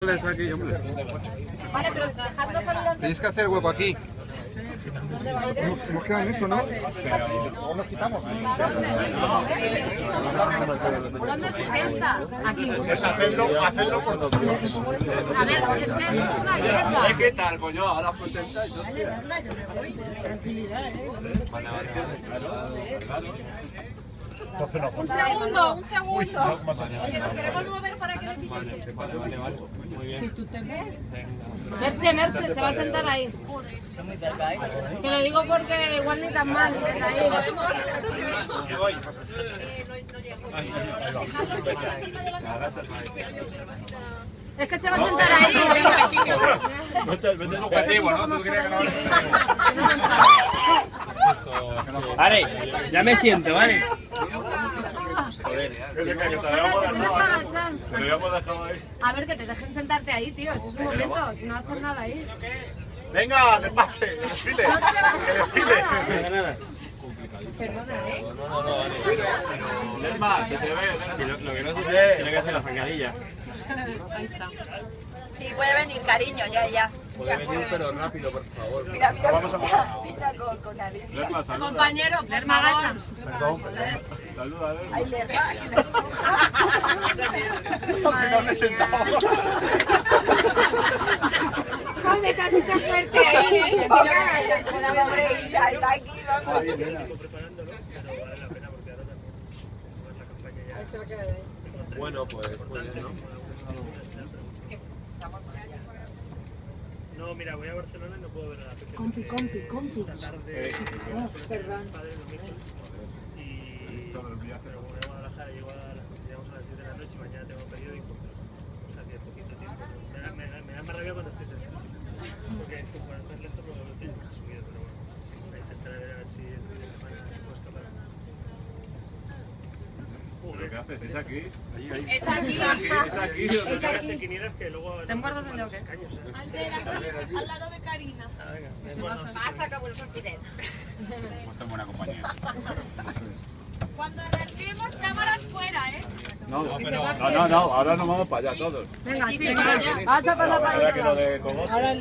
soples aquí, hombre. Vale, pero dejadlo salir antes. Tenéis que hacer hueco aquí. Nos quedan eso, ¿no? O nos quitamos. ¿Dónde se sienta? Aquí. Es hacerlo por dos. A ver, es que es una mierda. ¿Qué tal, coño? Ahora presentáis. Un segundo. Que nos queremos mover para que le pille. Muy bien. Si tú te ves. Merche, se va a sentar ahí. Que lo digo porque igual ni tan mal. Ahí. Es que se va a sentar ahí. Vete objetivo, ¿no? Tú querías grabar. Vale, ya me siento, ¿vale? A ver, que te dejen sentarte ahí, tío. Si es un momento, si no haces nada ahí. Venga, que pase, que desfile. Que desfile. Perdona, ¿eh? Es más, se te ve. Lo que no sé si no hay que hacer la zancadilla. Ahí está. Sí, puede venir, cariño, ya. Puede venir, pero rápido, por favor. Mira, piña con Alicia. Lerma, saluda. Compañero, Lerma, agacha. Saluda, Lerma. Ay, Lerma, que me estrujas. No me he sentado. Joder, te has hecho fuerte ahí, ¿eh? Hombre, Isa, está aquí, vamos. Bueno, pues muy bien, ¿no? No, mira, voy a Barcelona y no puedo ver a la pequeña. Compi. Perdón. Pero voy a Guadalajara, llegamos a las 10 de la noche y mañana tengo periódico. O sea, que poquito tiempo. Me da más rabia cuando estoy cerca. Porque como estás lento, pero lo tengo que subir, pero bueno. Voy a intentar ver si el fin de semana puedo escapar. ¿Pero qué haces? ¿Es aquí? Es aquí. ¿Es aquí? Es aquí. Quinieras que luego... ¿Te acuerdas de lo que? Al lado de Karina. Ah, venga. Pasa, que bueno, son piset. Está en buena compañía. Cuando alarguemos, cámaras fuera, ¿eh? No, ahora nos vamos para allá todos. Venga, sí, vamos a pasar para Ahora que lo allá. de Cogotto. Ahora,